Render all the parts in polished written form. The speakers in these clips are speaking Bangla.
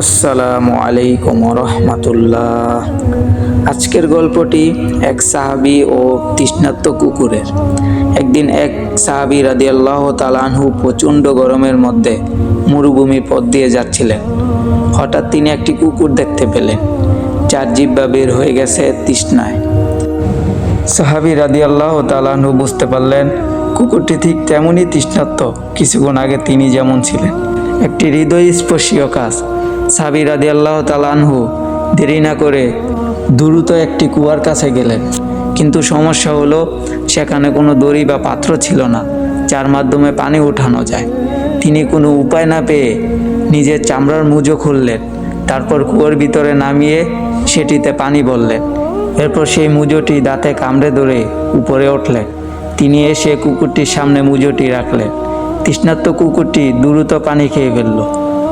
আসসালামু আলাইকুম রহমতুল্লাহ। আজকের গল্পটি এক সাহাবী ও তৃষ্ণার্ত কুকুরের। একদিন এক সাহাবী রাদিয়াল্লাহু তাআলা আনহু প্রচণ্ড গরমের মধ্যে মরুভূমির পথ দিয়ে যাচ্ছিলেন। হঠাৎ তিনি একটি কুকুর দেখতে পেলেন, যার জিহ্বা বের হয়ে গেছে তৃষ্ণায়। সাহাবী রাদিয়াল্লাহু তাআলা আনহু বুঝতে পারলেন কুকুরটি ঠিক তেমনই তৃষ্ণার্ত কিছুক্ষণ আগে তিনি যেমন ছিলেন। একটি হৃদয়স্পর্শীয় কাজ। সাহাবী রাদিয়াল্লাহু তাআলা আনহু দেরি না করে দ্রুত একটি কুয়ার কাছে গেলেন, কিন্তু সমস্যা হলো সেখানে কোনো দড়ি বা পাত্র ছিল না যার মাধ্যমে পানি উঠানো যায়। তিনি কোনো উপায় না পেয়ে নিজের চামড়ার মুজো খুললেন, তারপর কুয়োর ভিতরে নামিয়ে সেটিতে পানি ভরলেন। এরপর সেই মুজোটি দাঁতে কামড়ে ধরে উপরে উঠলেন। তিনি এসে কুকুরটির সামনে মুজোটি রাখলেন। তৃষ্ণার্ত কুকুরটি দ্রুত পানি খেয়ে ফেলল,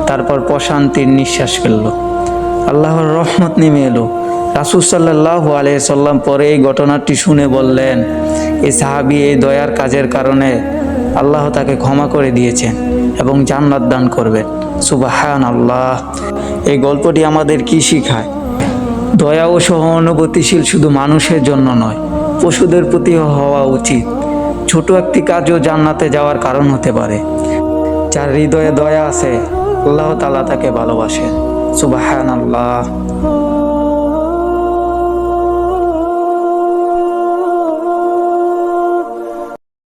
তারপর প্রশান্তির নিঃশ্বাস ফেলল। আল্লাহর রহমত নেমে এলো। রাসূল সাল্লাল্লাহু আলাইহি সাল্লাম পরে এই ঘটনাটি শুনে বললেন, এই সাহাবী এই দয়ার কাজের কারণে আল্লাহ তাকে ক্ষমা করে দিয়েছেন এবং জান্নাত দান করবেন। সুবহানাল্লাহ। এই গল্পটি আমাদের কি শিখায়? দয়া ও সহানুভূতিশীল শুধু মানুষের জন্য নয়, পশুদের প্রতিও হওয়া উচিত। ছোট একটি কাজও জান্নাতে যাওয়ার কারণ হতে পারে। যার হৃদয়ে দয়া আছে, আল্লাহ তাআলা তাকে ভালোবাসেন। সুবহানাল্লাহ।